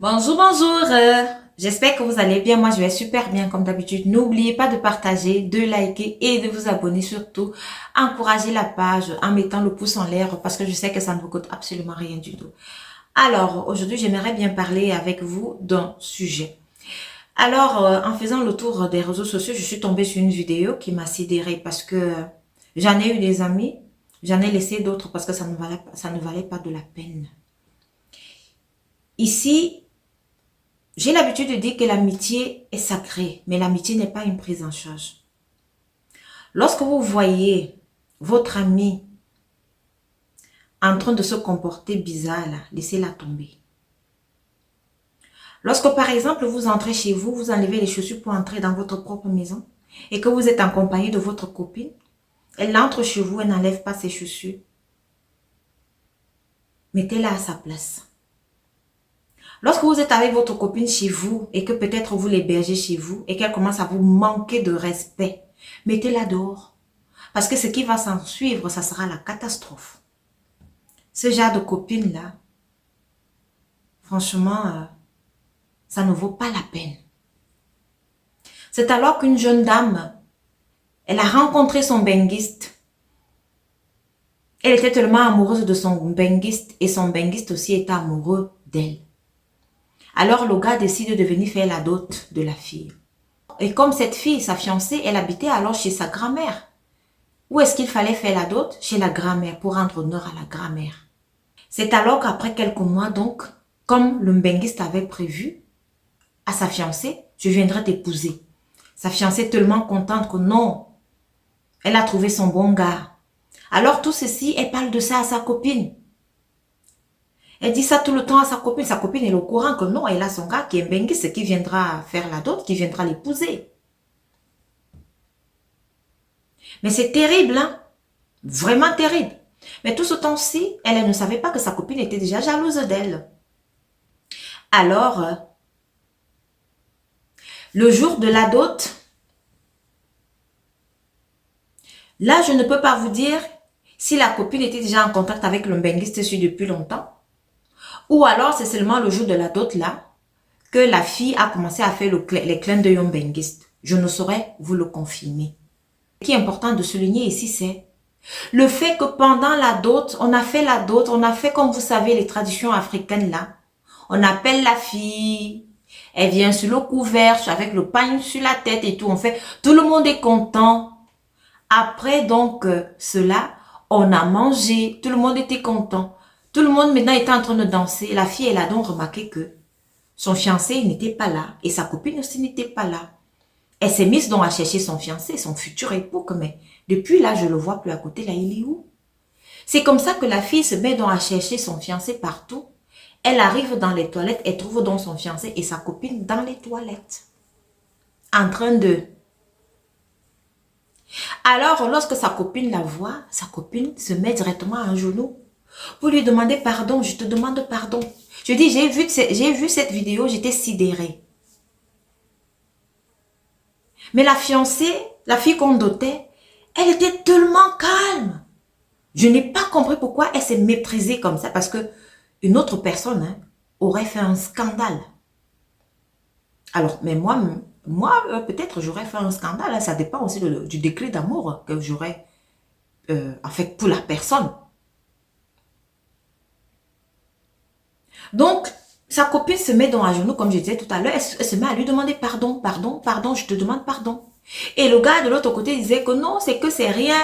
Bonjour, bonjour. J'espère que vous allez bien. Moi, je vais super bien comme d'habitude. N'oubliez pas de partager, de liker et de vous abonner surtout. Encouragez la page en mettant le pouce en l'air parce que je sais que ça ne vous coûte absolument rien du tout. Alors, aujourd'hui, j'aimerais bien parler avec vous d'un sujet. Alors, en faisant le tour des réseaux sociaux, je suis tombée sur une vidéo qui m'a sidérée parce que j'en ai eu des amis, j'en ai laissé d'autres parce que ça ne valait pas de la peine. Ici, j'ai l'habitude de dire que l'amitié est sacrée, mais l'amitié n'est pas une prise en charge. Lorsque vous voyez votre ami en train de se comporter bizarre, là, laissez-la tomber. Lorsque, par exemple, vous entrez chez vous, vous enlevez les chaussures pour entrer dans votre propre maison et que vous êtes en compagnie de votre copine, elle entre chez vous, elle n'enlève pas ses chaussures. Mettez-la à sa place. Lorsque vous êtes avec votre copine chez vous et que peut-être vous l'hébergez chez vous et qu'elle commence à vous manquer de respect, mettez-la dehors. Parce que ce qui va s'en suivre, ça sera la catastrophe. Ce genre de copine-là, franchement, ça ne vaut pas la peine. C'est alors qu'une jeune dame, elle a rencontré son benguiste. Elle était tellement amoureuse de son benguiste et son benguiste aussi était amoureux d'elle. Alors le gars décide de venir faire la dot de la fille. Et comme cette fille, sa fiancée, elle habitait alors chez sa grand-mère. Où est-ce qu'il fallait faire la dot? Chez la grand-mère, pour rendre honneur à la grand-mère. C'est alors qu'après quelques mois, donc, comme le mbenguiste avait prévu à sa fiancée, je viendrai t'épouser. Sa fiancée est tellement contente que non, elle a trouvé son bon gars. Alors tout ceci, elle parle de ça à sa copine. Elle dit ça tout le temps à sa copine. Sa copine est au courant que non, elle a son gars qui est mbenguiste, qui viendra faire la dot, qui viendra l'épouser. Mais c'est terrible, hein? Vraiment terrible. Mais tout ce temps-ci, elle ne savait pas que sa copine était déjà jalouse d'elle. Alors, le jour de la dot, là, je ne peux pas vous dire si la copine était déjà en contact avec le benguiste depuis longtemps. Ou alors, c'est seulement le jour de la dot, là, que la fille a commencé à faire les clins d'œil au benguiste. Je ne saurais vous le confirmer. Ce qui est important de souligner ici, c'est le fait que pendant la dot, on a fait la dot, on a fait comme vous savez les traditions africaines là. On appelle la fille, elle vient sur le couvert avec le pagne sur la tête et tout. On fait, tout le monde est content. Après donc cela, on a mangé, tout le monde était content. Tout le monde maintenant était en train de danser. La fille, elle a donc remarqué que son fiancé n'était pas là et sa copine aussi n'était pas là. Elle s'est mise donc à chercher son fiancé, son futur époux, mais depuis là, je le vois plus à côté, là, il est où? C'est comme ça que la fille se met donc à chercher son fiancé partout. Elle arrive dans les toilettes, elle trouve donc son fiancé et sa copine dans les toilettes. En train de... Alors, lorsque sa copine la voit, sa copine se met directement à genoux pour lui demander pardon. Je te demande pardon. Je dis, j'ai vu cette vidéo, j'étais sidérée. Mais la fiancée, la fille qu'on dotait, elle était tellement calme. Je n'ai pas compris pourquoi elle s'est méprisée comme ça. Parce que une autre personne aurait fait un scandale. Alors, mais moi peut-être j'aurais fait un scandale. Ça dépend aussi du degré d'amour que j'aurais en fait pour la personne. Donc, sa copine se met dans un genou, comme je disais tout à l'heure. Elle se met à lui demander pardon, pardon, pardon, je te demande pardon. Et le gars de l'autre côté disait que non, c'est que c'est rien.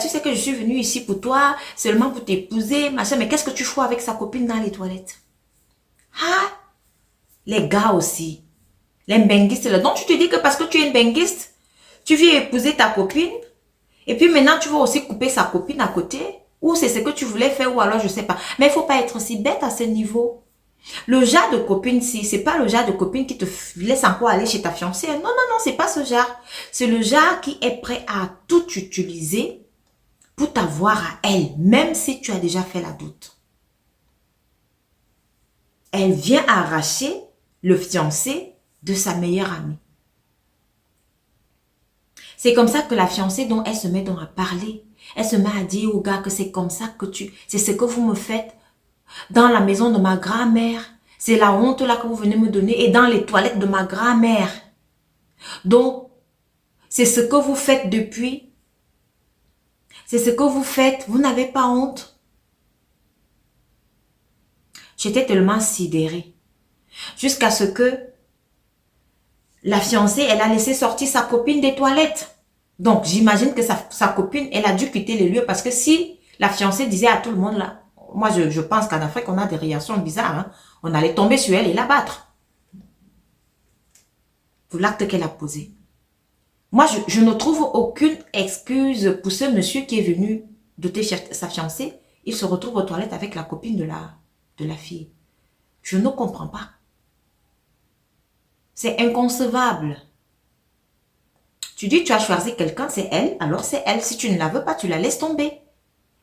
Tu sais que je suis venue ici pour toi, seulement pour t'épouser, machin. Mais qu'est-ce que tu fous avec sa copine dans les toilettes? Ah, les gars aussi. Les benguistes là. Donc tu te dis que parce que tu es une benguiste, tu viens épouser ta copine. Et puis maintenant, tu vas aussi couper sa copine à côté. Ou c'est ce que tu voulais faire, ou alors je sais pas. Mais il faut pas être aussi bête à ce niveau. Le genre de copine, si c'est pas le genre de copine qui te laisse encore aller chez ta fiancée. Non, non, non, c'est pas ce genre. C'est le genre qui est prêt à tout utiliser pour t'avoir à elle, même si tu as déjà fait la doute. Elle vient arracher le fiancé de sa meilleure amie. C'est comme ça que la fiancée, donc, elle se met donc à parler. Elle se met à dire au gars que c'est comme ça que c'est ce que vous me faites dans la maison de ma grand-mère. C'est la honte là que vous venez me donner et dans les toilettes de ma grand-mère. Donc, c'est ce que vous faites depuis. C'est ce que vous faites. Vous n'avez pas honte. J'étais tellement sidérée. Jusqu'à ce que la fiancée, elle a laissé sortir sa copine des toilettes. Donc, j'imagine que sa copine, elle a dû quitter les lieux parce que si la fiancée disait à tout le monde là, moi je pense qu'en Afrique, on a des réactions bizarres. Hein, on allait tomber sur elle et la battre. Pour l'acte qu'elle a posé. Moi, je ne trouve aucune excuse pour ce monsieur qui est venu doter sa fiancée. Il se retrouve aux toilettes avec la copine de la fille. Je ne comprends pas. C'est inconcevable. Tu dis tu as choisi quelqu'un, c'est elle, alors c'est elle. Si tu ne la veux pas, tu la laisses tomber.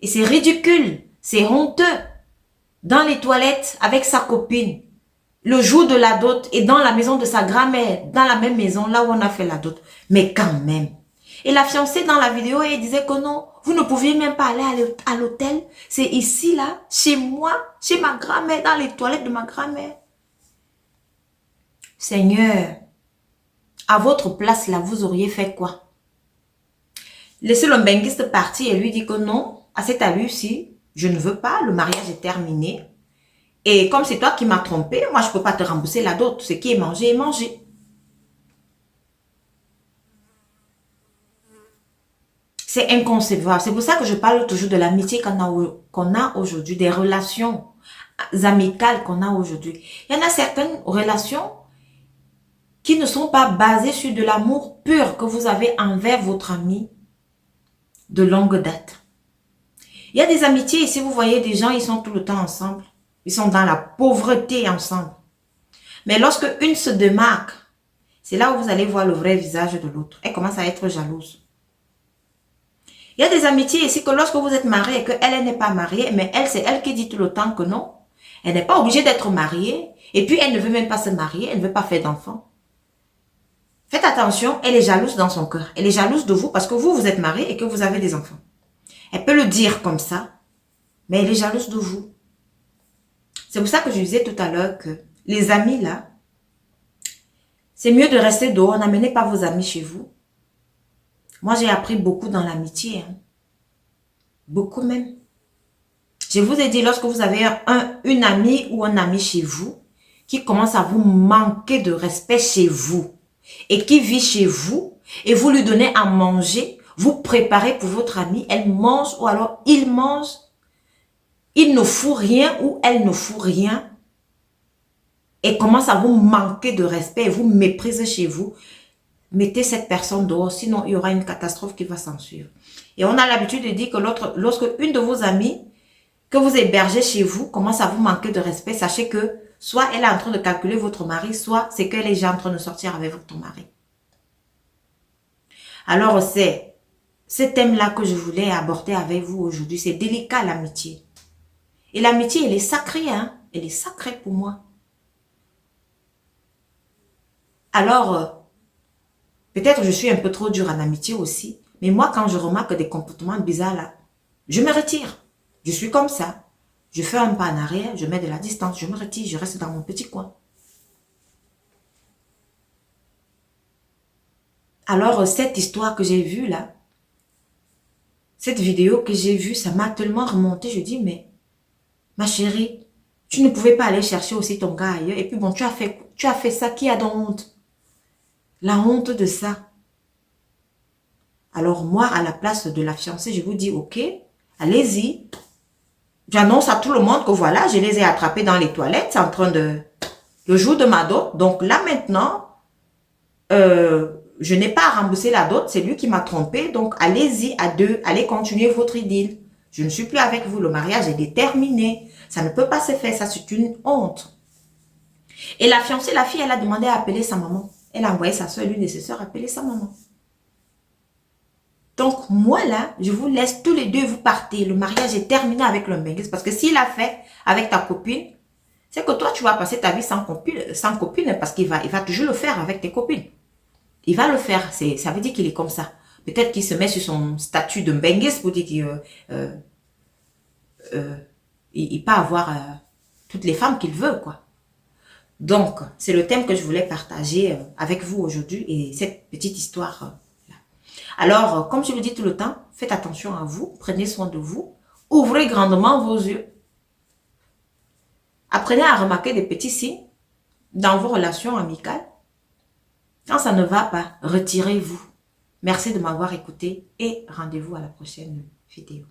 Et c'est ridicule, c'est honteux. Dans les toilettes avec sa copine, le jour de la dot et dans la maison de sa grand-mère, dans la même maison, là où on a fait la dot. Mais quand même. Et la fiancée dans la vidéo, elle disait que non, vous ne pouviez même pas aller à l'hôtel. C'est ici, là, chez moi, chez ma grand-mère, dans les toilettes de ma grand-mère. Seigneur, à votre place, là, vous auriez fait quoi? Laissez le benguiste partir et lui dit que non, à cette allure-ci, je ne veux pas, le mariage est terminé. Et comme c'est toi qui m'as trompé, moi, je ne peux pas te rembourser la dot. Ce qui est mangé est mangé. C'est inconcevable. C'est pour ça que je parle toujours de l'amitié qu'on a aujourd'hui, des relations amicales qu'on a aujourd'hui. Il y en a certaines relations qui ne sont pas basées sur de l'amour pur que vous avez envers votre ami de longue date. Il y a des amitiés, ici vous voyez des gens, ils sont tout le temps ensemble. Ils sont dans la pauvreté ensemble. Mais lorsque une se démarque, c'est là où vous allez voir le vrai visage de l'autre. Elle commence à être jalouse. Il y a des amitiés ici que lorsque vous êtes marié et qu'elle elle n'est pas mariée, mais elle, c'est elle qui dit tout le temps que non. Elle n'est pas obligée d'être mariée. Et puis, elle ne veut même pas se marier. Elle ne veut pas faire d'enfants. Faites attention, elle est jalouse dans son cœur. Elle est jalouse de vous parce que vous êtes marié et que vous avez des enfants. Elle peut le dire comme ça, mais elle est jalouse de vous. C'est pour ça que je disais tout à l'heure que les amis là, c'est mieux de rester dehors. N'amenez pas vos amis chez vous. Moi, j'ai appris beaucoup dans l'amitié. Hein. Beaucoup même. Je vous ai dit, lorsque vous avez une amie ou un ami chez vous, qui commence à vous manquer de respect chez vous, et qui vit chez vous, et vous lui donnez à manger, vous préparez pour votre ami, elle mange, ou alors il mange, il ne fout rien, ou elle ne fout rien, et commence à vous manquer de respect, et vous méprisez chez vous, mettez cette personne dehors, sinon il y aura une catastrophe qui va s'en suivre. Et on a l'habitude de dire que lorsque une de vos amies que vous hébergez chez vous commence à vous manquer de respect, sachez que soit elle est en train de calculer votre mari, soit c'est qu'elle est déjà en train de sortir avec votre mari. Alors c'est ce thème-là que je voulais aborder avec vous aujourd'hui. C'est délicat l'amitié. Et l'amitié, elle est sacrée, hein. Elle est sacrée pour moi. Alors, peut-être je suis un peu trop dure en amitié aussi. Mais moi, quand je remarque des comportements bizarres là, je me retire. Je suis comme ça. Je fais un pas en arrière, je mets de la distance, je me retire, je reste dans mon petit coin. Alors, cette histoire que j'ai vue là, cette vidéo que j'ai vue, ça m'a tellement remonté. Je dis, mais ma chérie, tu ne pouvais pas aller chercher aussi ton gars ailleurs. Et puis bon, tu as fait ça, qui a donc honte? La honte de ça. Alors moi, à la place de la fiancée, je vous dis, ok, allez-y. J'annonce à tout le monde que voilà, je les ai attrapés dans les toilettes. C'est en train de... Le jour de ma dot. Donc là maintenant, je n'ai pas à rembourser la dot. C'est lui qui m'a trompé. Donc allez-y à deux. Allez continuer votre idylle. Je ne suis plus avec vous. Le mariage est terminé. Ça ne peut pas se faire. Ça, c'est une honte. Et la fiancée, la fille, elle a demandé à appeler sa maman. Elle a envoyé sa soeur et l'une de ses soeurs appeler sa maman. Donc, moi, là, je vous laisse tous les deux, vous partez. Le mariage est terminé avec le benguiste. Parce que s'il a fait avec ta copine, c'est que toi, tu vas passer ta vie sans copine parce qu'il va toujours le faire avec tes copines. Il va le faire. Ça veut dire qu'il est comme ça. Peut-être qu'il se met sur son statut de benguiste pour dire qu'il il peut avoir toutes les femmes qu'il veut, quoi. Donc, c'est le thème que je voulais partager avec vous aujourd'hui et cette petite histoire. Alors, comme je le dis tout le temps, faites attention à vous, prenez soin de vous, ouvrez grandement vos yeux. Apprenez à remarquer des petits signes dans vos relations amicales. Quand ça ne va pas, retirez-vous. Merci de m'avoir écouté et rendez-vous à la prochaine vidéo.